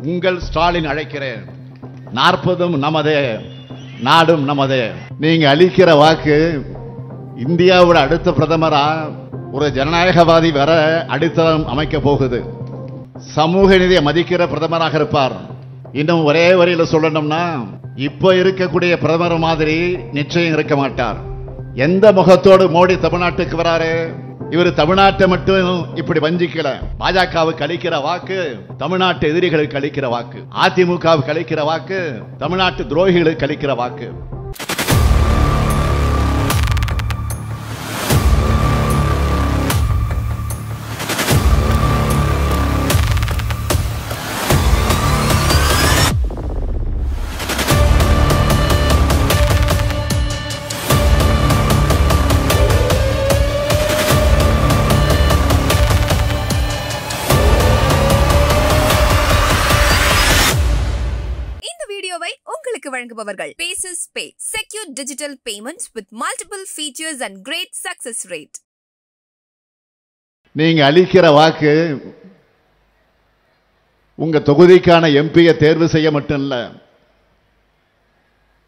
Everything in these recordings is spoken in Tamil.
உங்கள் ஸ்டாலின் அழைக்கிறேன். 40ம் நமதே, நாடும் நமதே. நீங்க அளிக்கிற வாக்கு இந்தியாவோட அடுத்த பிரதமரா ஒரு ஜனநாயகவாதி வர அடித்தளம் அமைக்க போகுது. சமூக நீதியை மதிக்கிற பிரதமராக இருப்பார். இன்னும் ஒரே வரியில சொல்லணும்னா, இப்ப இருக்கக்கூடிய பிரதமர் மாதிரி நிச்சயம் இருக்க மாட்டார். எந்த முகத்தோடு மோடி தமிழ்நாட்டுக்கு வராரு? இவர் தமிழ்நாட்டை மட்டும் இப்படி வஞ்சிக்கல. பாஜகவுக்கு அளிக்கிற வாக்கு தமிழ்நாட்டு எதிரிகளுக்கு அளிக்கிற வாக்கு, அதிமுகவுக்கு அளிக்கிற வாக்கு தமிழ்நாட்டு துரோகிகளுக்கு அளிக்கிற வாக்கு. உங்களுக்கு வழங்குபவர்கள் Paysys Pay, secure digital payments with multiple features and great success rate. நீங்க அளிக்கிற வாக்கு உங்க தொகுதிக்கான எம்பியை தேர்வு செய்ய மட்டும் இல்ல,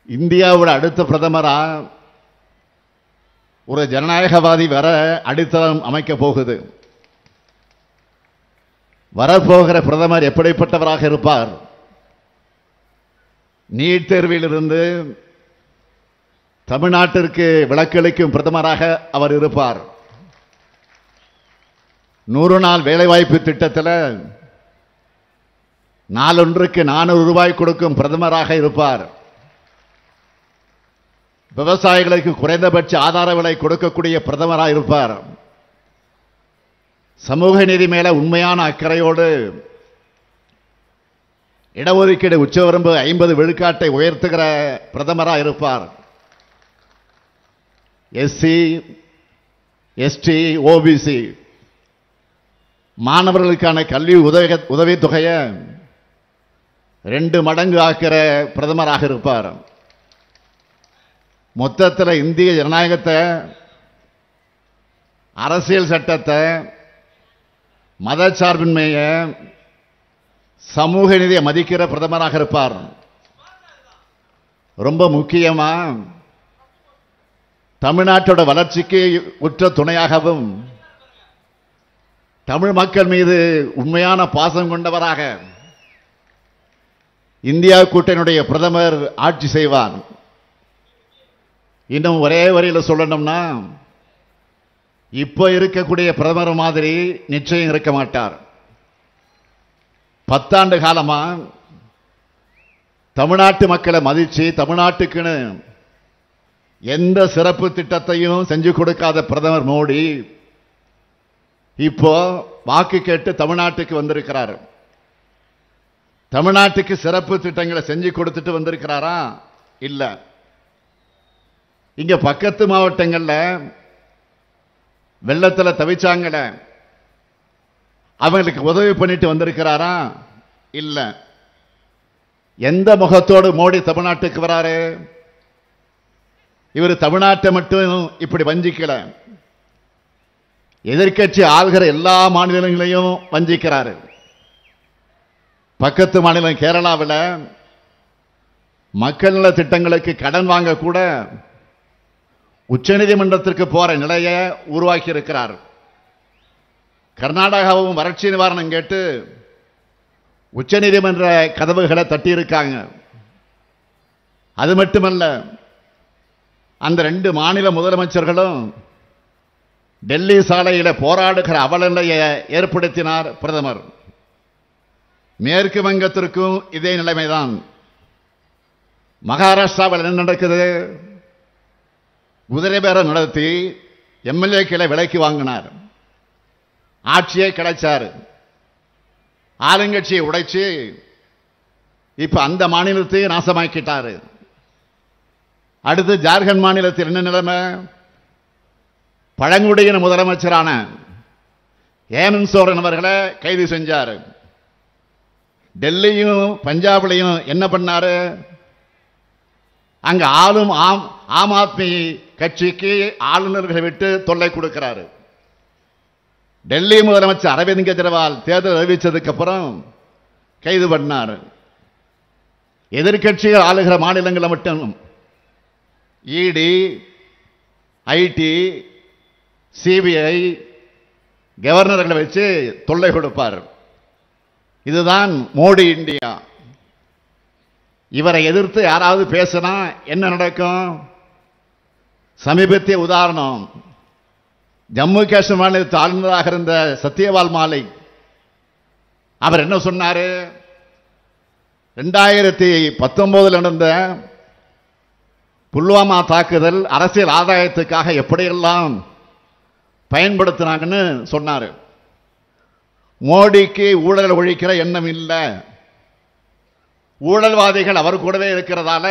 இந்தியாவோட அடுத்த பிரதமரா ஒரு ஜனநாயகவாதி வர அடித்தளம் அமைக்க போகுது. வரப்போகிற பிரதமர் எப்படிப்பட்டவராக இருப்பார்? நீட் தேர்வில் இருந்து தமிழ்நாட்டிற்கு விலக்களிக்கும் பிரதமராக அவர் இருப்பார். 100 நாள் வேலைவாய்ப்பு திட்டத்தில் நாளொன்றுக்கு 400 ரூபாய் கொடுக்கும் பிரதமராக இருப்பார். விவசாயிகளுக்கு குறைந்தபட்ச ஆதார விலை கொடுக்கக்கூடிய பிரதமராக இருப்பார். சமூக நீதி மேல உண்மையான அக்கறையோடு இடஒதுக்கீடு உச்சவரம்பு 50 விழுக்காட்டை உயர்த்துகிற பிரதமராக இருப்பார். எஸ்சி, எஸ்டி, ஓபிசி மாணவர்களுக்கான கல்வி உதவித்தொகையை 2 மடங்கு ஆக்கிற பிரதமராக இருப்பார். மொத்தத்தில் இந்திய ஜனநாயகத்தை, அரசியல் சட்டத்தை, மதச்சார்பின்மையை, சமூக நீதியை மதிக்கிற பிரதமராக இருப்பார். ரொம்ப முக்கியமா தமிழ்நாட்டோட வளர்ச்சிக்கு உற்ற துணையாகவும், தமிழ் மக்கள் மீது உண்மையான பாசம் கொண்டவராக இந்தியா கூட்டணியுடைய பிரதமர் ஆட்சி செய்வார். இன்னும் ஒரே வரியில சொல்லணும்னா, இப்ப இருக்கக்கூடிய பிரதமர் மாதிரி நிச்சயம் இருக்க மாட்டார். 10 ஆண்டு காலமா தமிழ்நாட்டு மக்களை மதிச்சு தமிழ்நாட்டுக்குன்னு எந்த சிறப்பு திட்டத்தையும் செஞ்சு கொடுக்காத பிரதமர் மோடி இப்போ வாக்கு கேட்டு தமிழ்நாட்டுக்கு வந்திருக்கிறார். தமிழ்நாட்டுக்கு சிறப்பு திட்டங்களை செஞ்சு கொடுத்துட்டு வந்திருக்கிறாரா? இல்ல. இங்க பக்கத்து மாவட்டங்கள்ல வெள்ளத்தில் தவிச்சாங்கள, அவங்களுக்கு உதவி பண்ணிட்டு வந்திருக்கிறாரா? இல்ல. எந்த முகத்தோடு மோடி தமிழ்நாட்டுக்கு வராரு? இவர் தமிழ்நாட்டை மட்டும் இப்படி வஞ்சிக்கல, எதிர்க்கட்சி ஆள்கிற எல்லா மாநிலங்களையும் வஞ்சிக்கிறாரு. பக்கத்து மாநிலம் கேரளாவில் மக்கள் நல திட்டங்களுக்கு கடன் வாங்க கூட உச்சநீதிமன்றத்திற்கு போற நிலையை உருவாக்கி இருக்கிறார். கர்நாடகாவும் வறட்சி நிவாரணம் கேட்டு உச்சநீதிமன்ற கதவுகளை தட்டியிருக்காங்க. அது மட்டுமல்ல, அந்த 2 மாநில முதலமைச்சர்களும் டெல்லி சாலையில போராடுகிற அவலநிலையை ஏற்படுத்தினார் பிரதமர். மேற்கு வங்கத்திற்கும் இதே நிலைமைதான். மகாராஷ்டிராவில் என்ன நடக்குது? குதிரை பேரம் நடத்தி எம்எல்ஏக்களை விலைக்கு வாங்கினார், ஆட்சியை கிடைச்சார். ஆளுங்கட்சியை உடைச்சு இப்ப அந்த மாநிலத்தையும் நாசமாக்கிட்டாரு. அடுத்து ஜார்க்கண்ட் மாநிலத்தில் என்ன நிலைமை? பழங்குடியின முதலமைச்சரான ஹேமந்த் சோரன் அவர்களை கைது செஞ்சார். டெல்லியும் பஞ்சாப்லையும் என்ன பண்ணாரு? அங்க ஆளும் ஆம் ஆத்மி கட்சிக்கு ஆளுநர்களை விட்டு தொல்லை கொடுக்கிறாரு. டெல்லி முதலமைச்சர் அரவிந்த் கெஜ்ரிவால் தேர்தல் அறிவிச்சதுக்கு அப்புறம் கைது பண்ணார். எதிர்க்கட்சிகள் ஆளுகிற மாநிலங்களை மட்டும் இடி, ஐடி, சிபிஐ கவர்னர்களை வச்சு தொல்லை கொடுப்பார். இதுதான் மோடி இந்தியா. இவரை எதிர்த்து யாராவது பேசினா என்ன நடக்கும்? சமீபத்திய உதாரணம், ஜம்மு காஷ்மீர் மாநிலத்தில் ஆளுநராக இருந்த சத்யபால் மாலிக். அவர் என்ன சொன்னாரு? 2019 நடந்த புல்வாமா தாக்குதல் அரசியல் ஆதாயத்துக்காக எப்படியெல்லாம் பயன்படுத்தினாங்கன்னு சொன்னார். மோடிக்கு ஊழல் ஒழிக்கிற எண்ணம் இல்லை, ஊழல்வாதிகள் அவர் கூடவே இருக்கிறதால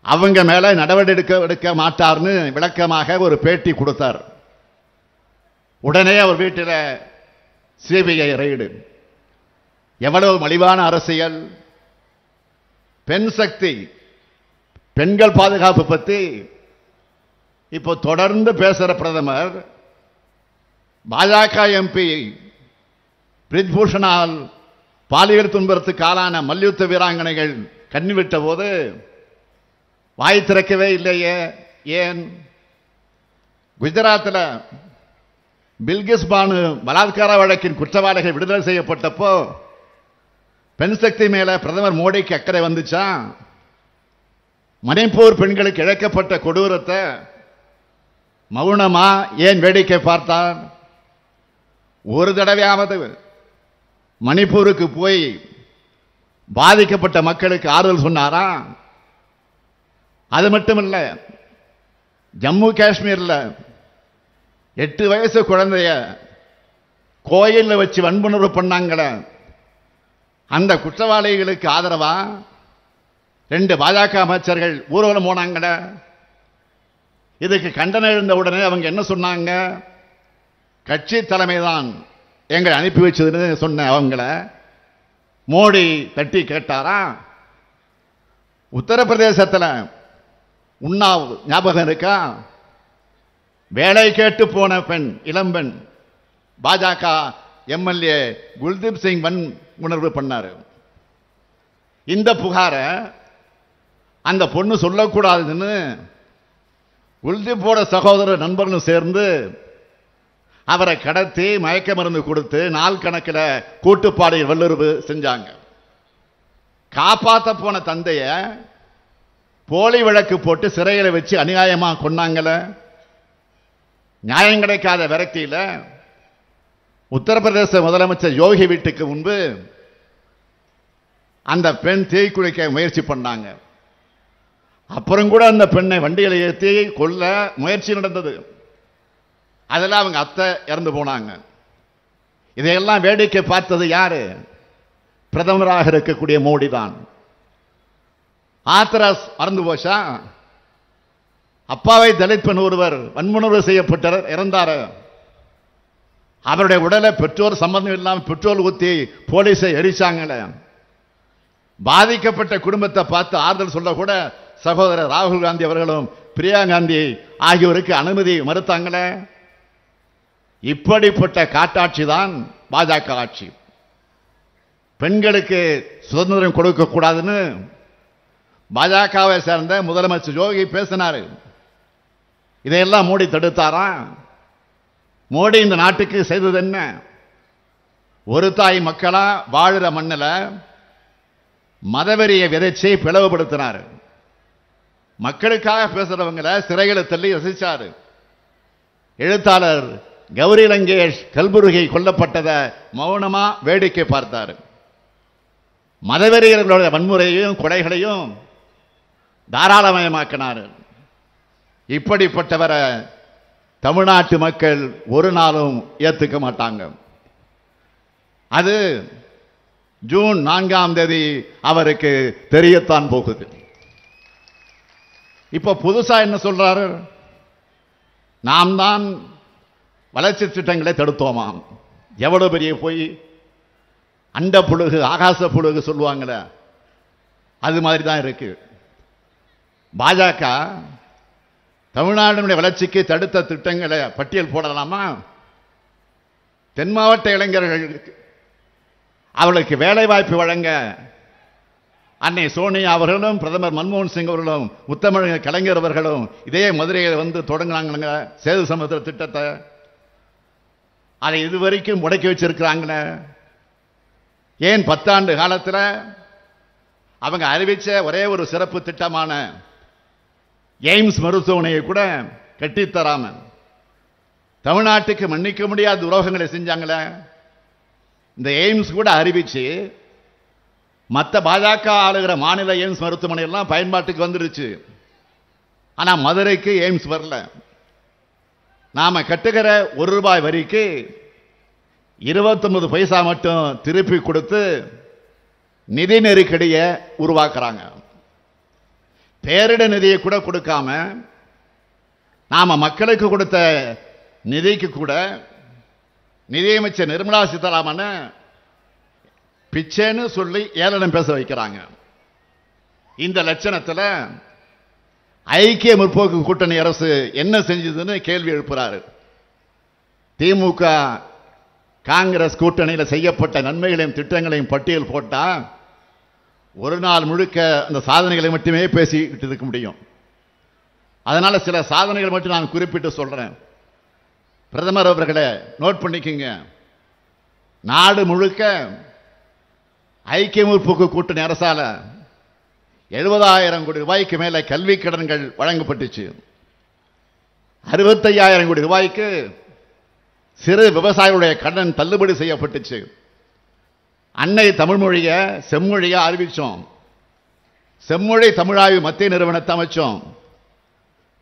அவங்க மேல நடவடிக்கை எடுக்க மாட்டார்னு விளக்கமாக ஒரு பேட்டி கொடுத்தார். உடனே அவர் வீட்டில் சிபிஐ ரெய்டு. எவ்வளவு மலிவான அரசியல்! பெண் சக்தி, பெண்கள் பாதுகாப்பு பற்றி இப்போ தொடர்ந்து பேசுற பிரதமர் பாஜக எம்பி பிரிஜ்பூஷனால் பாலியல் துன்புறுத்துக்கு ஆளான மல்யுத்த வீராங்கனைகள் கண்ணிவிட்ட போது வாய் திறக்கவே இல்லையே. ஏன்? குஜராத்தில் பில்கிஸ் பானு பலாத்கார வழக்கின் குற்றவாளிகள் விடுதலை செய்யப்பட்டப்போ பெண் சக்தி மேல பிரதமர் மோடிக்கு அக்கறை வந்துச்சா? மணிப்பூர் பெண்களுக்கு இழைக்கப்பட்ட கொடூரத்தை மௌனமா ஏன் வேடிக்கை பார்த்தார்? ஒரு தடவையாவது மணிப்பூருக்கு போய் பாதிக்கப்பட்ட மக்களுக்கு ஆறுதல் சொன்னாரா? அது மட்டுமல்ல, ஜம்மு காஷ்மீர்ல 8 வயசு குழந்தைய கோயிலில் வச்சு வன்புணர்வு பண்ணாங்கள, அந்த குற்றவாளிகளுக்கு ஆதரவா 2 பாஜக அமைச்சர்கள் ஊர்வலம் போனாங்கள. இதுக்கு கண்டனம் எழுந்த உடனே அவங்க என்ன சொன்னாங்க? கட்சி தலைமைதான் எங்களை அனுப்பி வச்சதுன்னு சொன்ன அவங்கள மோடி தட்டி கேட்டாரா? உத்தரப்பிரதேசத்தில் உன்னாவ் ஞாபகம் இருக்கா? வேலை கேட்டு போன பெண், இளம்பெண், பாஜக எம்எல்ஏ குல்தீப் சிங் உணர்வு பண்ணாரு. இந்த புகாரை அந்த பொண்ணு சொல்லக்கூடாதுன்னு குல்தீப்போட சகோதரர் நண்பர்களும் சேர்ந்து அவரை கடத்தி மயக்க மருந்து கொடுத்து நாள் கணக்கில் கூட்டுப்பாடு வல்லுறவு செஞ்சாங்க. காப்பாற்ற போன தந்தைய போலி வழக்கு போட்டு சிறையில் வச்சு அநியாயமா கொன்னாங்கள. நியாயம் கிடைக்காத விரக்தியில உத்தரப்பிரதேச முதலமைச்சர் யோகி வீட்டுக்கு முன்பு அந்த பெண் தீக்குளிக்க முயற்சி பண்ணாங்க. அப்புறம் கூட அந்த பெண்ணை வண்டியில் ஏற்றி கொல்ல முயற்சி நடந்தது. அதில் அவங்க அத்தை இறந்து போனாங்க. இதையெல்லாம் வேடிக்கை பார்த்தது யாரு? பிரதமராக இருக்கக்கூடிய மோடி தான். ஆத்திராஸ் மறந்து போச்சா? அப்பாவை தலித் பெண் ஒருவர் வன்முணர்வு செய்யப்பட்டார், இறந்தார். அவருடைய உடலை பெற்றோர் சம்பந்தம் இல்லாமல் பெட்ரோல் ஊற்றி போலீஸை எரிச்சாங்களே. பாதிக்கப்பட்ட குடும்பத்தை பார்த்து ஆறுதல் சொல்ல கூட சகோதரர் ராகுல் காந்தி அவர்களும் பிரியா காந்தி ஆகியோருக்கு அனுமதி மறுத்தாங்களே. இப்படிப்பட்ட காட்டாட்சி தான் பாஜக ஆட்சி. பெண்களுக்கு சுதந்திரம் கொடுக்க கூடாதுன்னு பாஜகவை சேர்ந்த முதலமைச்சர் யோகி பேசினார். இதையெல்லாம் மோடி தடுத்தாரா? மோடி இந்த நாட்டுக்கு செய்தது என்ன? ஒரு தாய் மக்களா வாழுற மண்ணில் மதவெறியை விதைச்சி பிளவுபடுத்தினார். மக்களுக்காக பேசுறவங்களை சிறைகளை தள்ளி ரசிச்சாரு. எழுத்தாளர் கௌரி லங்கேஷ் கல்புர்கி கொல்லப்பட்டதை மௌனமா வேடிக்கை பார்த்தார். மதவெறியர்களுடைய வன்முறையையும் கொலைகளையும் தாராளமயமாக்கினார். இப்படிப்பட்டவரை தமிழ்நாட்டு மக்கள் ஒரு நாளும் ஏற்றுக்க மாட்டாங்க. அது ஜூன் 4ஆம் தேதி அவருக்கு தெரியத்தான் போகுது. இப்ப புதுசா என்ன சொல்றாரு? நாம் தான் வளர்ச்சி திட்டங்களை தடுத்தோமாம். எவ்வளவு பெரிய போய்! அண்ட புழுகு ஆகாச புழுகு சொல்லுவாங்களே, அது மாதிரி தான் இருக்கு. பாஜக தமிழ்நாடு வளர்ச்சிக்கு தடுத்த திட்டங்களை பட்டியல் போடலாமா? தென் மாவட்ட இளைஞர்களுக்கு அவர்களுக்கு வேலை வாய்ப்பு வழங்க அன்னை சோனியா அவர்களும் பிரதமர் மன்மோகன் சிங் அவர்களும் முத்தமிழர் கலைஞர் அவர்களும் இதே மதுரையில் வந்து தொடங்கினாங்க சேது சமுத்திர திட்டத்தை. அதை இதுவரைக்கும் முடக்கி வச்சிருக்கிறாங்க. ஏன் 10 ஆண்டு காலத்தில் அவங்க அறிவிச்ச ஒரே ஒரு சிறப்பு திட்டமான எய்ம்ஸ் மருத்துவமனையை கூட கட்டித்தராம தமிழ்நாட்டுக்கு மன்னிக்க முடியாத துரோகங்களை செஞ்சாங்களே. இந்த எய்ம்ஸ் கூட அறிவிச்சு மற்ற பாஜக ஆளுகிற மாநில எய்ம்ஸ் மருத்துவமனை எல்லாம் பயன்பாட்டுக்கு வந்துருச்சு. ஆனா மதுரைக்கு எய்ம்ஸ் வரல. நாம கட்டுகிற ₹1 வரிக்கு 29 பைசா மட்டும் திருப்பி கொடுத்து நிதி நெருக்கடியை உருவாக்குறாங்க. பேரிட நிதியை கூட கொடுக்காம நாம மக்களுக்கு கொடுத்த நிதிக்கு கூட நிதியமைச்சர் நிர்மலா சீதாராமன் பிச்சைன்னு சொல்லி ஏளனம் பேச வைக்கிறாங்க. இந்த லட்சணத்தில் ஐக்கிய முற்போக்கு கூட்டணி அரசு என்ன செஞ்சதுன்னு கேள்வி எழுப்புறாரு. திமுக காங்கிரஸ் கூட்டணியில் செய்யப்பட்ட நன்மைகளையும் திட்டங்களையும் பட்டியல் போட்டா ஒரு நாள் முழுக்க அந்த சாதனைகளை மட்டுமே பேசிக்கிட்டு இருக்க முடியும். அதனால சில சாதனைகள் மட்டும் நான் குறிப்பிட்டு சொல்றேன். பிரதமர் அவர்களை நோட் பண்ணிக்கங்க. நாடு முழுக்க ஐக்கிய முற்போக்கு கூட்டணி அரசால 70,000 கோடி ரூபாய்க்கு மேல கல்வி கடன்கள் வழங்கப்பட்டுச்சு. 65,000 கோடி ரூபாய்க்கு சிறு விவசாயிகளுடைய கடன் தள்ளுபடி செய்யப்பட்டுச்சு. அன்னை தமிழ்மொழிய செம்மொழியா அறிவிச்சோம். செம்மொழி தமிழாய்வு மத்திய நிறுவனத்தை அமைச்சோம்.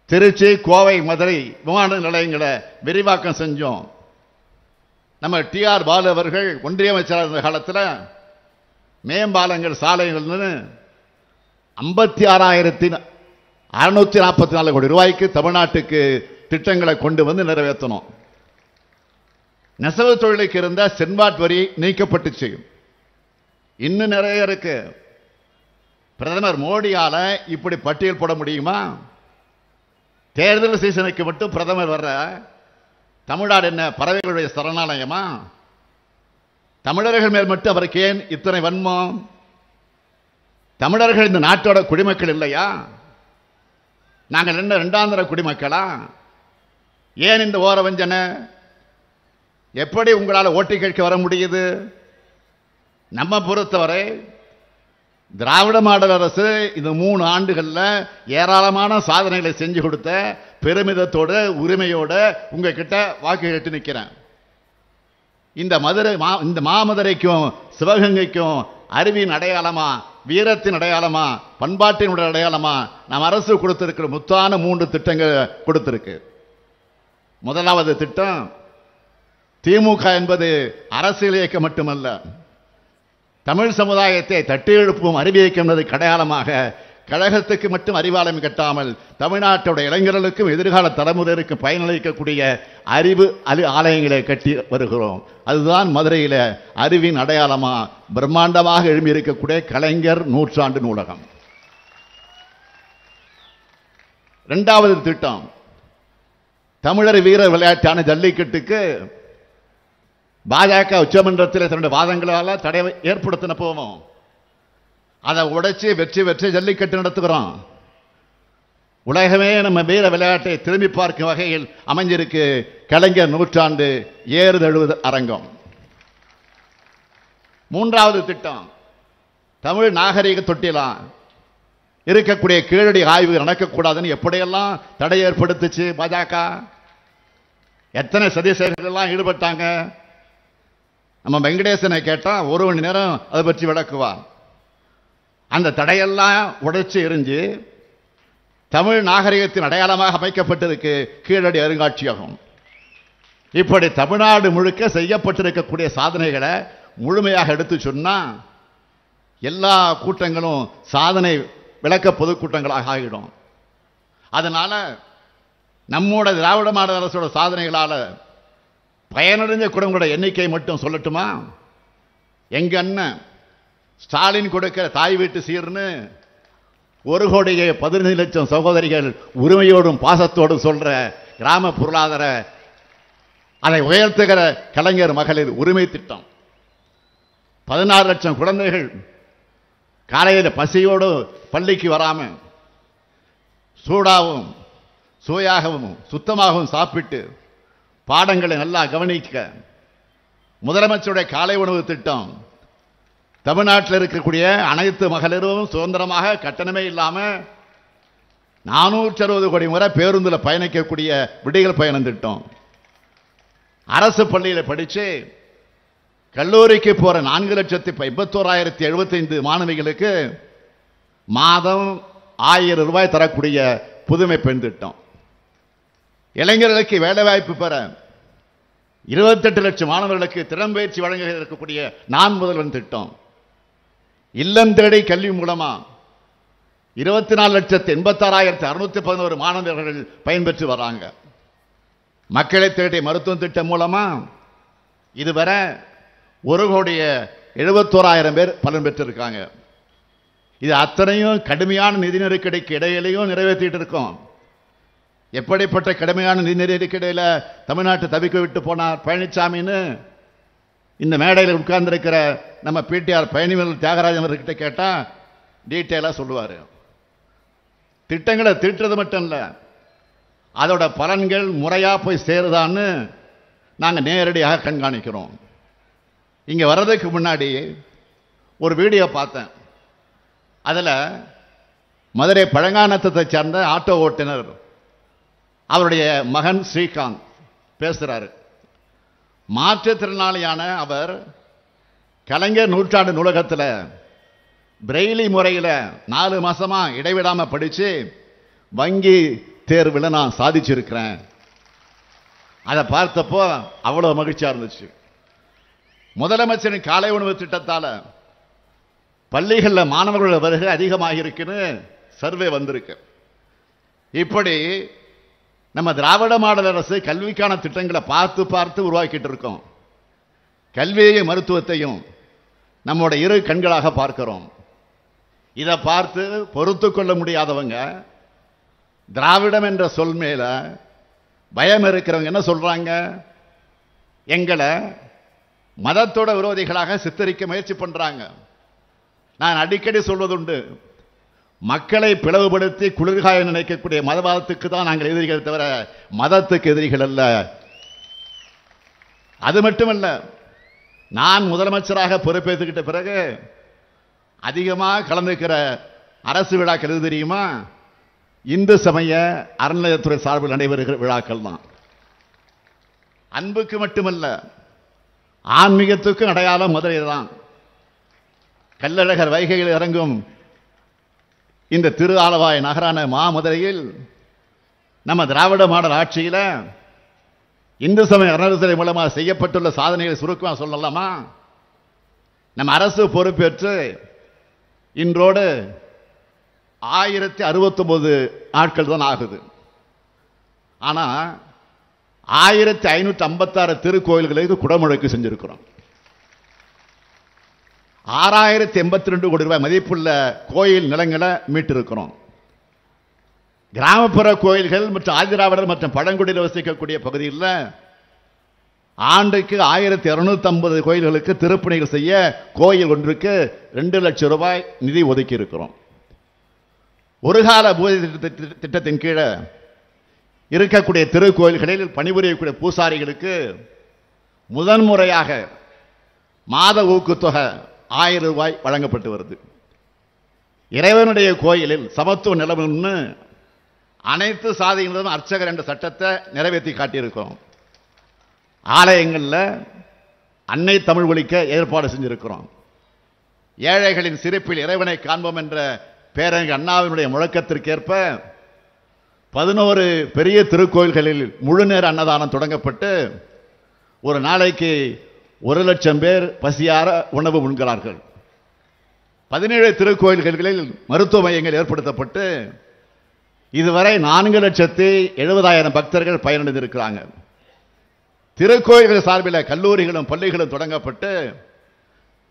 திருச்சி, கோவை, மதுரை விமான நிலையங்களை விரிவாக்கம் செஞ்சோம். நம்ம TR பாலு அவர்கள் ஒன்றிய அமைச்சராக இருந்த காலத்தில் மேம்பாலங்கள் சாலைகள் 56,644 கோடி ரூபாய்க்கு தமிழ்நாட்டுக்கு திட்டங்களை கொண்டு வந்து நிறைவேற்றணும். நெசவு தொழிலுக்கு இருந்த சென்பாட் வரி நீக்கப்பட்டுச்சு. இன்னும் நிறைய இருக்கு. பிரதமர் மோடியால இப்படி பட்டியல் போட முடியுமா? தேர்தல் சீசனுக்கு மட்டும் பிரதமர் வர்ற தமிழ்நாடு என்ன பறவைகளுடைய சரணாலயமா? தமிழர்கள் மேல் மட்டும் அவருக்கு ஏன் இத்தனை வன்மம்? தமிழர்கள் இந்த நாட்டோட குடிமக்கள் இல்லையா? நாங்கள் என்ன இரண்டாந்தர குடிமக்களா? ஏன் இந்த ஓர வஞ்சனை? எப்படி உங்களால் ஓட்டு கேட்க வர முடியுது? நம்ம பொறுத்தவரை திராவிட மாடல் அரசு இந்த 3 ஆண்டுகள்ல ஏராளமான சாதனைகளை செஞ்சு கொடுத்த பெருமிதத்தோட உரிமையோட உங்ககிட்ட வாக்கு கேட்டு நிற்கிறேன். இந்த மாமதுரைக்கும் சிவகங்கைக்கும் அறிவின் அடையாளமா, வீரத்தின் அடையாளமா, பண்பாட்டினுடைய அடையாளமா நம் அரசு கொடுத்திருக்கிற முத்தான 3 திட்டங்கள் கொடுத்திருக்கு. முதலாவது திட்டம், திமுக என்பது அரசியல் இயக்கம் மட்டுமல்ல, தமிழ் சமுதாயத்தை தட்டி எழுப்பும் அறிவு இயக்கம் என்பதற்கு அடையாளமாக கழகத்துக்கு மட்டும் அறிவாலயம் கட்டாமல் தமிழ்நாட்டுடைய இளைஞர்களுக்கும் எதிர்கால தலைமுறைக்கும் பயனளிக்கக்கூடிய அறிவு ஆலயங்களை கட்டி வருகிறோம். அதுதான் மதுரையில் அறிவின் அடையாளமா பிரம்மாண்டமாக எழும்பி இருக்கக்கூடிய கலைஞர் 100 நூலகம். இரண்டாவது திட்டம், தமிழர் வீர விளையாட்டான ஜல்லிக்கட்டுக்கு பாஜக உச்சமன்றத்தில் தன்னுடைய வாதங்களால தடை ஏற்படுத்தின போவோம். அதை உடைச்சு வெற்றி ஜல்லிக்கட்டு நடத்துகிறோம். உலகமே நம்ம வீர விளையாட்டை திரும்பி பார்க்கும் வகையில் அமைஞ்சிருக்கு கலைஞர் 100 ஏறுதழுவது அரங்கம். மூன்றாவது திட்டம், தமிழ் நாகரிக தொட்டிலாம் இருக்கக்கூடிய கீழடி ஆய்வு நடக்கக்கூடாதுன்னு எப்படியெல்லாம் தடை ஏற்படுத்துச்சு பாஜக. எத்தனை சதி செயல்களெல்லாம் ஈடுபட்டாங்க. நம்ம வெங்கடேசனை கேட்டா 1 மணி நேரம் அதை பற்றி விளக்குவா. அந்த தடையெல்லாம் உடைச்சு எரிஞ்சு தமிழ் நாகரிகத்தின் அடையாளமாக அமைக்கப்பட்டிருக்கு கீழடி அருங்காட்சியகம். இப்படி தமிழ்நாடு முழுக்க செய்யப்பட்டிருக்கக்கூடிய சாதனைகளை முழுமையாக எடுத்து சொன்னா எல்லா கூட்டங்களும் சாதனை விளக்க பொதுக்கூட்டங்களாக ஆகிடும். அதனால நம்மோட திராவிட மாடல் அரசோட சாதனைகளால பயனடைஞ்ச குடும்பங்களோட எண்ணிக்கை மட்டும் சொல்லட்டுமா? எங்க அண்ணன் ஸ்டாலின் கொடுக்கிற தாய் வீட்டு சீர்னு 1,15,00,000 சகோதரிகள் உரிமையோடும் பாசத்தோடும் சொல்ற கிராம பொருளாதார அதை உயர்த்துகிற கலைஞர் மகளிர் உரிமை திட்டம், 16 லட்சம் குழந்தைகள் காலையில் பசியோடு பள்ளிக்கு வராம சூடாகவும் சுவையாகவும் சுத்தமாகவும் சாப்பிட்டு பாடங்களை நல்லா கவனிக்க முதலமைச்சருடைய காலை உணவு திட்டம் தமிழ்நாட்டில் இருக்கக்கூடிய அனைத்து மகளிரும் சுதந்திரமாக கட்டணமே இல்லாமல் 460 கோடி முறை பேருந்தில் பயணிக்கக்கூடிய விடியல் பயணம் திட்டம், அரசு பள்ளியில் படித்து கல்லூரிக்கு போற 4,51,075 மாணவிகளுக்கு மாதம் 1000 ரூபாய் தரக்கூடிய புதுமை பெண் திட்டம், இளைஞர்களுக்கு வேலைவாய்ப்பு பெற 28 லட்சம் மாணவர்களுக்கு திறன்பயிற்சி வழங்க இருக்கக்கூடிய நான் முதல்வன் திட்டம், இல்லம் தேடி கல்வி மூலமா 24,86,611 மாணவர்கள் பயன்பெற்று வராங்க. மக்களை தேடி மருத்துவ திட்டம் மூலமா இதுவரை 1,71,00,000 பேர் பலன் பெற்றிருக்காங்க. இது அத்தனையும் கடுமையான நிதி நெருக்கடிக்கு இடையிலையும் நிறைவேற்றிட்டு இருக்கோம். எப்படிப்பட்ட கடுமையான நிதி நெருக்கடியில் தமிழ்நாட்டை தவிக்க விட்டு போனார் பழனிசாமின்னு இந்த மேடையில் உட்கார்ந்திருக்கிற நம்ம பிடிஆர் பழனிவேல் தியாகராஜன் அவர்கிட்ட கேட்டா டீட்டெயிலாக சொல்லுவார். திட்டங்களை தீட்டுறது மட்டும் இல்லை, அதோட பலன்கள் முறையா போய் சேருதான்னு நாங்கள் நேரடியாக கண்காணிக்கிறோம். இங்க வர்றதுக்கு முன்னாடி ஒரு வீடியோ பார்த்தேன். அதில் மதுரை பழங்கானத்தை சேர்ந்த ஆட்டோ ஓட்டுநர் அவருடைய மகன் ஸ்ரீகாந்த் பேசுறாரு. மாற்றுத்திறனாளியான அவர் கலைஞர் நூற்றாண்டு நூலகத்தில் பிரெய்லி முறையில் 4 மாசமா இடைவிடாம படிச்சு வங்கி தேர்வில் நான் சாதிச்சிருக்கிறேன். அதை பார்த்தப்போ அவ்வளவு மகிழ்ச்சியா இருந்துச்சு. முதலமைச்சரின் காலை உணவு திட்டத்தால பள்ளிகளில் மாணவர்கள் வருகை அதிகமாக இருக்குன்னு சர்வே வந்திருக்கு. இப்படி நம்ம திராவிட மாடல் அரசு கல்விக்கான திட்டங்களை பார்த்து பார்த்து உருவாக்கிட்டு இருக்கோம். கல்வியையும் மருத்துவத்தையும் நம்முடைய இரு கண்களாக பார்க்கிறோம். இதை பார்த்து பொறுத்து கொள்ள முடியாதவங்க திராவிடம் என்ற சொல் மேல பயம் இருக்கிறவங்க என்ன சொல்றாங்க, எங்களை மதத்தோட விரோதிகளாக சித்தரிக்க முயற்சி பண்றாங்க. நான் அடிக்கடி சொல்வதுண்டு, மக்களை பிளவுபடுத்தி குளிர்காய நினைக்கக்கூடிய மதவாதத்துக்கு தான் நாங்கள் எதிரிகள் தவிர மதத்துக்கு எதிரிகள் அல்ல. அது மட்டுமல்ல, நான் முதலமைச்சராக பொறுப்பேற்றுக்கிட்ட பிறகு அதிகமாக கலந்துக்கிற அரசு விழாக்கள் எது தெரியுமா? இந்து சமய அறநிலையத்துறை சார்பில் நடைபெறுகிற விழாக்கள் தான். அன்புக்கு மட்டுமல்ல, ஆன்மீகத்துக்கும் அடையாளம் மதுரை தான். கள்ளழகர் வைகையில் இறங்கும் இந்த திரு ஆலவாய் நகரான மாமதுரையில் நம்ம திராவிட மாடல் ஆட்சியில் இந்து சமய அறநிலையத்துறை மூலமாக செய்யப்பட்டுள்ள சாதனைகளை சுருக்கமாக சொல்லலாமா? நம்ம அரசு பொறுப்பேற்று இன்றோடு 1069 நாட்கள் தான் ஆகுது. ஆனா 1556 திருக்கோயில்களுக்கு குடமுழுக்கு செஞ்சிருக்கிறோம். 6082 கோடி ரூபாய் மதிப்புள்ள கோயில் நிலங்களை மீட்டிருக்கிறோம். கிராமப்புற கோயில்கள் மற்றும் ஆதிராவிடர் மற்றும் பழங்குடியில் வசிக்கக்கூடிய பகுதியில் ஆண்டுக்கு 1250 கோயில்களுக்கு திருப்பணிகள் செய்ய கோயில் ஒன்றுக்கு 2 லட்சம் ரூபாய் நிதி ஒதுக்கி இருக்கிறோம். ஒரு கால பூஜை திட்டத்தின் கீழே இருக்கக்கூடிய திருக்கோயில்களில் பணிபுரியக்கூடிய பூசாரிகளுக்கு முதன்முறையாக மாத ஊக்குத்தொகை 1000 ரூபாய் வழங்கப்பட்டு வருது. இறைவனுடைய கோயிலில் சமத்துவ நிலவுன்னு அனைத்து சாதியினரும் அர்ச்சகர் என்ற சட்டத்தை நிறைவேற்றி காட்டியிருக்கிறோம். ஆலயங்களில் அன்னை தமிழ் ஒலிக்க ஏற்பாடு செஞ்சிருக்கிறோம். ஏழைகளின் சிரிப்பில் இறைவனை காண்போம் என்ற பேரறிஞர் அண்ணாவினுடைய முழக்கத்திற்கேற்ப 11 பெரிய திருக்கோயில்களில் முழுநேர அன்னதானம் தொடங்கப்பட்டு ஒரு நாளைக்கு 1 லட்சம் பேர் பசியார உணவு உண்கிறார்கள். 17 திருக்கோயில்களில் மருத்துவ மையங்கள் ஏற்படுத்தப்பட்டு இதுவரை 4,70,70,000 பக்தர்கள் பயனடைந்திருக்கிறாங்க. திருக்கோயில்கள் சார்பில் கல்லூரிகளும் பள்ளிகளும் தொடங்கப்பட்டு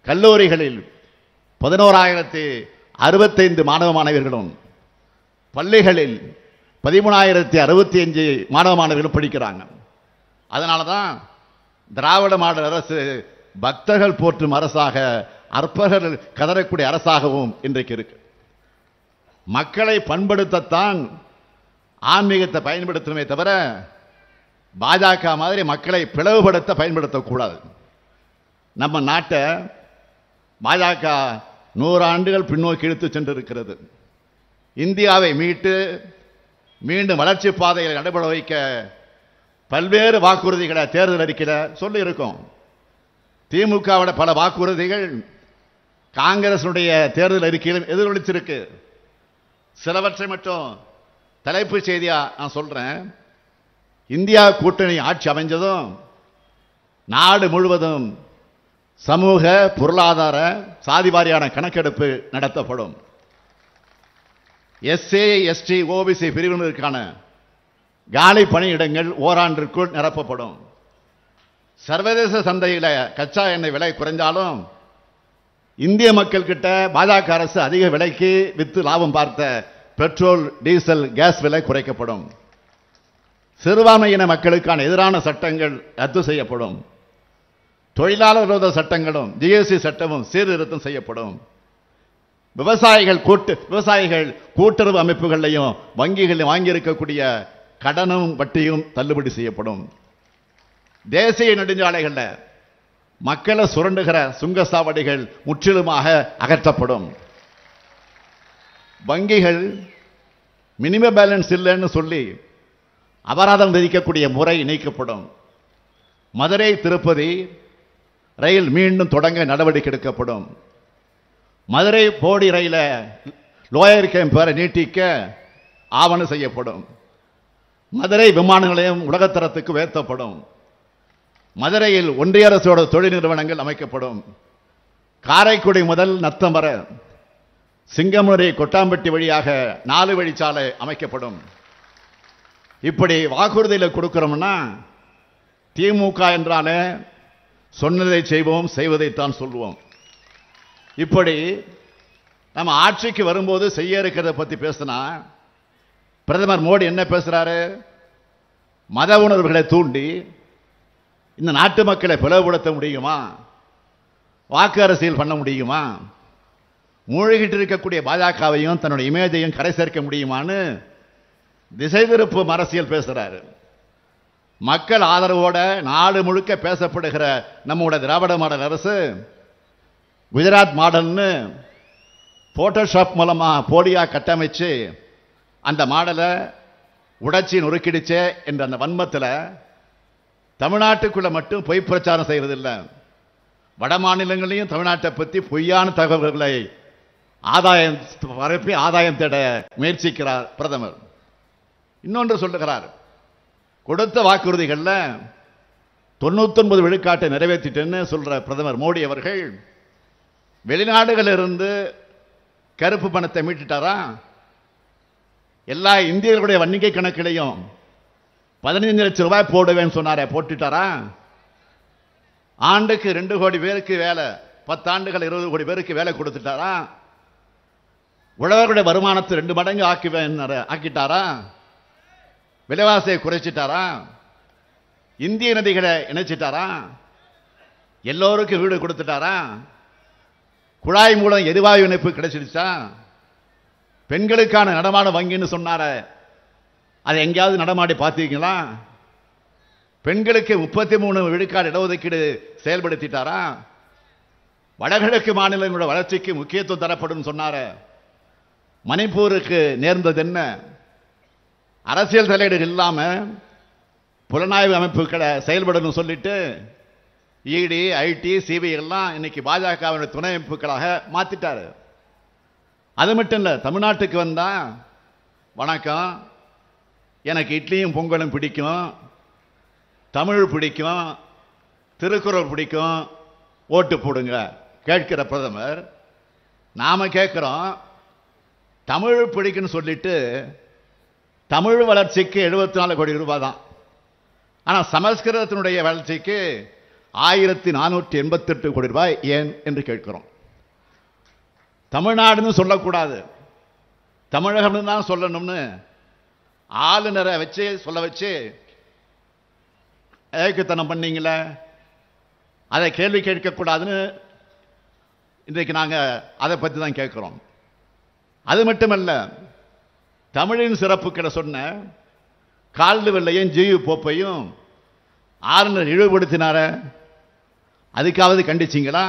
கல்லூரிகளில் 11,065 மாணவ மாணவியர்களும் பள்ளிகளில் 13,065 மாணவ மாணவிகளும் படிக்கிறாங்க. அதனால தான் திராவிட மாடல் அரசு பக்தர்கள் போற்றும் அரசாக, அற்பர்கள் கதறக்கூடிய அரசாகவும் இன்றைக்கு இருக்கு. மக்களை பண்படுத்தத்தான் ஆன்மீகத்தை பயன்படுத்தணுமே தவிர பாஜக மாதிரி மக்களை பிளவுபடுத்த பயன்படுத்தக்கூடாது. நம்ம நாட்டை பாஜக 100 ஆண்டுகள் பின்னோக்கி இழுத்து சென்றிருக்கிறது. இந்தியாவை மீட்டு மீண்டும் வளர்ச்சி பாதைகளை நடைபெற வைக்க பல்வேறு வாக்குறுதிகளை தேர்தல் அறிக்கையில் சொல்லி இருக்கோம். திமுகவோட பல வாக்குறுதிகள் காங்கிரசுடைய தேர்தல் அறிக்கையிலும் எதிரொலிச்சிருக்கு. சிலவற்றை மட்டும் தலைப்புச் செய்தியா நான் சொல்றேன். இந்தியா கூட்டணி ஆட்சி அமைஞ்சதும் நாடு முழுவதும் சமூக பொருளாதார சாதி வாரியான கணக்கெடுப்பு நடத்தப்படும். எஸ்சி எஸ்டி ஓபிசி பிரிவினருக்கான காலி பணியிடங்கள் ஓராண்டிற்குள் நிரப்பப்படும். சர்வதேச சந்தையில் கச்சா எண்ணெய் விலை குறைந்தாலும் இந்திய மக்கள் கிட்ட பாஜக அரசு அதிக விலைக்கு வித்து லாபம் பார்த்த பெட்ரோல், டீசல், கேஸ் விலை குறைக்கப்படும். சிறுபான்மையின மக்களுக்கான எதிரான சட்டங்கள் ரத்து செய்யப்படும். தொழிலாளர் விரோத சட்டங்களும் ஜிஎஸ்டி சட்டமும் சீர்திருத்தம் செய்யப்படும். விவசாயிகள் கூட்டுறவு அமைப்புகளையும் வங்கிகளில் வாங்கியிருக்கக்கூடிய கடனும் வட்டியும் தள்ளுபடி செய்யப்படும். தேசிய நெடுஞ்சாலைகளில் மக்களை சுரண்டுகிற சுங்கசாவடிகள் முற்றிலுமாக அகற்றப்படும். வங்கிகள் மினிமம் பேலன்ஸ் இல்லைன்னு சொல்லி அபராதம் விதிக்கக்கூடிய முறை நீக்கப்படும். மதுரை திருப்பதி ரயில் மீண்டும் தொடங்க நடவடிக்கை எடுக்கப்படும். மதுரை போடி ரயில லோயர் கேம்ப் வரை நீட்டிக்க ஆவணம் செய்யப்படும். மதுரை விமான நிலையம் உலகத்தரத்துக்கு உயர்த்தப்படும். மதுரையில் ஒன்றிய அரசோட தொழில் நிறுவனங்கள் அமைக்கப்படும். காரைக்குடி முதல் நத்தம் வரை சிங்கமுறை கொட்டாம்பட்டி வழியாக 4 வழிச்சாலை அமைக்கப்படும். இப்படி வாக்குறுதியில் கொடுக்கிறோம்னா திமுக என்றாலே சொன்னதை செய்வோம், செய்வதைத்தான் சொல்லுவோம். இப்படி நம்ம ஆட்சிக்கு வரும்போது செய்ய இருக்கிறத பத்தி பேசினா பிரதமர் மோடி என்ன பேசுறாரு? மத உணர்வுகளை தூண்டி இந்த நாட்டு மக்களை பிளவுபடுத்த முடியுமா? வாக்கு அரசியல் பண்ண முடியுமா? மூழ்கிட்டு இருக்கக்கூடிய பாஜகவையும் தன்னுடைய இமேஜையும் கரை சேர்க்க முடியுமான்னு திசை திருப்பும் அரசியல் பேசுறாரு. மக்கள் ஆதரவோட நாடு முழுக்க பேசப்படுகிற நம்முடைய திராவிட மாடல் அரசு குஜராத் மாடல்னு போட்டோஷாப் மூலமா போலியா கட்டமைச்சு அந்த மாடலை உடைச்சி நொறுக்கிடுச்சே என்ற அந்த வன்மத்தில் தமிழ்நாட்டுக்குள்ள மட்டும் பொய் பிரச்சாரம் செய்வதில்லை, வட மாநிலங்களையும் தமிழ்நாட்டை பற்றி பொய்யான தகவல்களை ஆதாயம் தேட முயற்சிக்கிறார் பிரதமர். இன்னொன்று சொல்லுகிறார், கொடுத்த வாக்குறுதிகளில் 99 விழுக்காட்டை நிறைவேற்றிட்டேன்னு சொல்ற பிரதமர் மோடி அவர்கள் வெளிநாடுகளிலிருந்து கருப்பு பணத்தை மீட்டுட்டாரா? எல்லா இந்தியர்களுடைய வணிகை கணக்கிலையும் 15 லட்சம் ரூபாய் போடுவேன்னு சொன்னாரே, போட்டுட்டாரா? ஆண்டுக்கு 2 கோடி பேருக்கு வேலை, 10 ஆண்டுகள் 20 கோடி பேருக்கு வேலை கொடுத்துட்டாரா? உழவர்களுடைய வருமானத்தை 2 மடங்கு ஆக்கிட்டாரா? விலைவாசியை குறைச்சிட்டாரா? இந்திய நதிகளை இணைச்சிட்டாரா? எல்லோருக்கும் வீடு கொடுத்துட்டாரா? குழாய் மூலம் எரிவாயு இணைப்பு கிடைச்சிடுச்சா? பெண்களுக்கான நடமாட வங்கின்னு சொன்னார, அதை எங்கேயாவது நடமாடி பார்த்தீங்களா? பெண்களுக்கு 33 விழுக்காடு இடஒதுக்கீடு செயல்படுத்திட்டாரா? வடகிழக்கு மாநிலங்களோட வளர்ச்சிக்கு முக்கியத்துவம் தரப்படும் சொன்னார, மணிப்பூருக்கு நேர்ந்தது என்ன? அரசியல் தலையீடு இல்லாம புலனாய்வு அமைப்புகளை செயல்படணும் சொல்லிட்டு இடி, ஐடி, சிபிஐ எல்லாம் இன்னைக்கு பாஜகவினுடைய துணை அமைப்புகளாக மாத்திட்டாரு. அது மட்டும் இல்ல, தமிழ்நாட்டுக்கு வந்தா வணக்கம், எனக்கு இட்லியும் பொங்கலும் பிடிக்கும், தமிழ் பிடிக்கும், திருக்குறள் பிடிக்கும், ஓட்டு போடுங்க கேட்கிற பிரதமர், நாம கேட்கிறோம் தமிழ் பிடிக்குன்னு சொல்லிட்டு தமிழ் வளர்ச்சிக்கு 74 கோடி ரூபாய் தான். ஆனா சமஸ்கிருதத்தினுடைய வளர்ச்சிக்கு 1488 கோடி ரூபாய் ஏன் என்று கேட்கிறோம். தமிழ்நாடுன்னு சொல்லக்கூடாது, தமிழகம் தான் சொல்லணும்னு ஆளுநரை வச்சு சொல்ல வச்சு ஏகத்தனம் பண்ணீங்களே. அதை கேள்வி கேட்கக்கூடாதுன்னு இன்றைக்கு நாங்கள் அதை பற்றி தான் கேட்குறோம். அது மட்டுமல்ல, தமிழின் சிறப்புக்கிட சொன்ன கால்டு வெள்ளையும் ஜியு போப்பையும் ஆளுநர் இழிவுபடுத்தினார, அதுக்காவது கண்டிச்சிங்களா?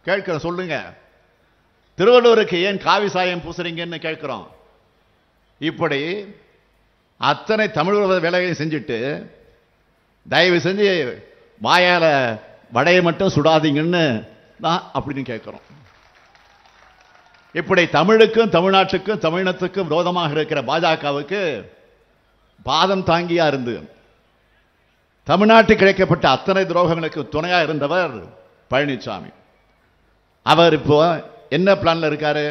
கேட்கிறோம், சொல்லுங்க. திருவள்ளுவருக்கு ஏன் காவி சாயம் பூசுறீங்கன்னு கேட்கிறோம். இப்படி அத்தனை தமிழ் வேலையை செஞ்சுட்டு தயவு செஞ்சு வாயால வடையை மட்டும் சுடாதீங்கன்னு தான் அப்படின்னு கேட்கிறோம். இப்படி தமிழுக்கும் தமிழ்நாட்டுக்கும் தமிழினத்துக்கும் விரோதமாக இருக்கிற பாஜகவுக்கு பாதம் தாங்கியா இருந்து தமிழ்நாட்டுக்கு கிடைக்கப்பட்ட அத்தனை துரோகங்களுக்கு துணையா இருந்தவர் பழனிசாமி. அவர் இப்போ என்ன பிளான்ல இருக்காரு?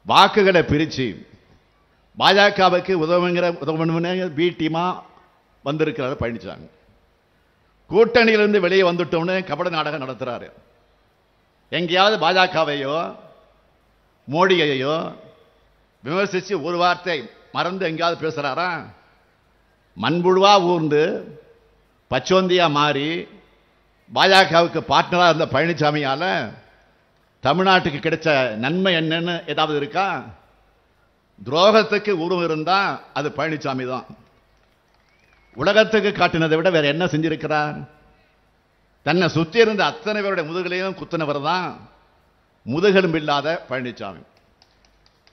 வாக்குகளை பிரிச்சு பாஜகவுக்கு உதவுங்கிற பி டீமா வந்திருக்கிறாரு பழனிசாமி. கூட்டணியிலிருந்து வெளியே வந்துட்டோம்னு கபட நாடகம் நடத்துறாரு. எங்கேயாவது பாஜகவையோ மோடியையோ விமர்சிச்சு ஒரு வார்த்தை மறந்து எங்கேயாவது பேசுறாரா? மண்புழுவா ஊர்ந்து பச்சோந்தியா மாறி பாஜகவுக்கு பார்ட்னரா இருந்த பழனிசாமியால தமிழ்நாட்டுக்கு கிடைச்ச நன்மை என்னன்னு ஏதாவது இருக்கா? துரோகத்துக்கு உருவம் இருந்தா அது பழனிசாமி தான். உலகத்துக்கு காட்டினதை விட வேற என்ன செஞ்சிருக்கிறார்? தன்னை சுற்றி இருந்த அத்தனை பேருடைய முதுகலையும் குத்தினவர் தான் முதுகெலும்பு இல்லாத பழனிசாமி.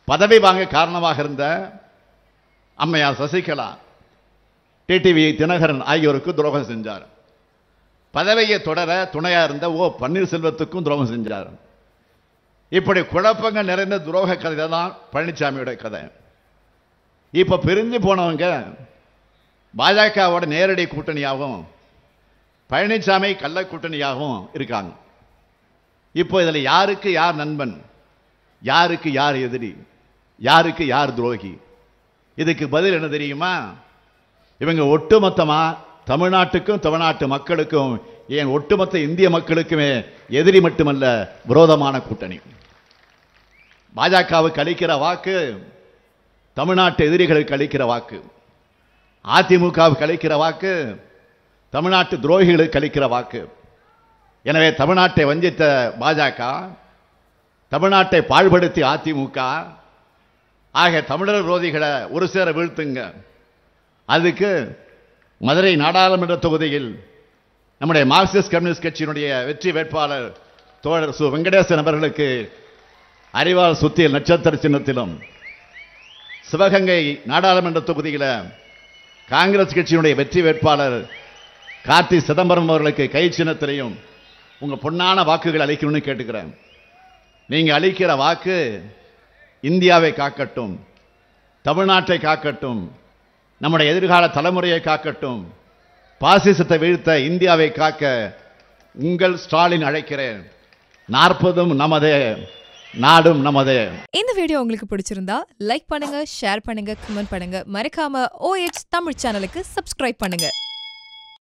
பதவி வாங்க காரணமாக இருந்த அம்மையார் சசிகலா, டிடிவி தினகரன் ஆகியோருக்கு துரோகம் செஞ்சார். பதவியை தொடர துணையா இருந்த ஓ பன்னீர்செல்வத்துக்கும் துரோகம் செஞ்சார். இப்படி குழப்பங்கள் நிறைந்த துரோக கதை தான் பழனிசாமியோட கதை. இப்ப பிரிஞ்சு போனவங்க பாஜகவோட நேரடி கூட்டணியாகவும் பழனிசாமி கள்ள கூட்டணியாகவும் இருக்காங்க. இப்போ இதுல யாருக்கு யார் நண்பன், யாருக்கு யார் எதிரி, யாருக்கு யார் துரோகி? இதுக்கு பதில் என்ன தெரியுமா? இவங்க ஒட்டுமொத்தமா தமிழ்நாட்டுக்கும் தமிழ்நாட்டு மக்களுக்கும், ஏன் ஒட்டுமொத்த இந்திய மக்களுக்குமே எதிரி மட்டுமல்ல, விரோதமான கூட்டணி. பாஜகவுக்கு அளிக்கிற வாக்கு தமிழ்நாட்டு எதிரிகளுக்கு அளிக்கிற வாக்கு, அதிமுகவுக்கு அளிக்கிற வாக்கு தமிழ்நாட்டு துரோகிகளுக்கு அளிக்கிற வாக்கு. எனவே தமிழ்நாட்டை வஞ்சித்த பாஜக, தமிழ்நாட்டை பாழ்படுத்தி அதிமுக ஆக தமிழர் விரோதிகளை ஒரு சேர வீழ்த்துங்க. அதுக்கு மதுரை நாடாளுமன்ற தொகுதியில் நம்முடைய மார்க்சிஸ்ட் கம்யூனிஸ்ட் கட்சியினுடைய வெற்றி வேட்பாளர் தோழர் சு வெங்கடேசன் அவர்களுக்கு அறிவால் சுத்தியல் நட்சத்திர சின்னத்திலும், சிவகங்கை நாடாளுமன்ற தொகுதியில் காங்கிரஸ் கட்சியினுடைய வெற்றி வேட்பாளர் கார்த்தி சிதம்பரம் அவர்களுக்கு கை சின்னத்திலையும் உங்க பொன்னான வாக்குகள் அளிக்கணும்னு கேட்டுக்கிறேன். நீங்க அளிக்கிற வாக்கு இந்தியாவை காக்கட்டும், தமிழ்நாட்டை காக்கட்டும், நம்முடைய எதிர்கால தலைமுறையை காக்கட்டும், பாசிசத்தை வீழ்த்த இந்தியாவை காக்க உங்கள் ஸ்டாலின் அழைக்கிறேன். 40 நமதே, நாடும் நமதே. இந்த வீடியோ உங்களுக்கு பிடிச்சிருந்தா லைக் பண்ணுங்க, ஷேர் பண்ணுங்க, கமெண்ட் பண்ணுங்க. மறக்காம OH தமிழ் சேனலுக்கு சப்ஸ்கிரைப் பண்ணுங்க.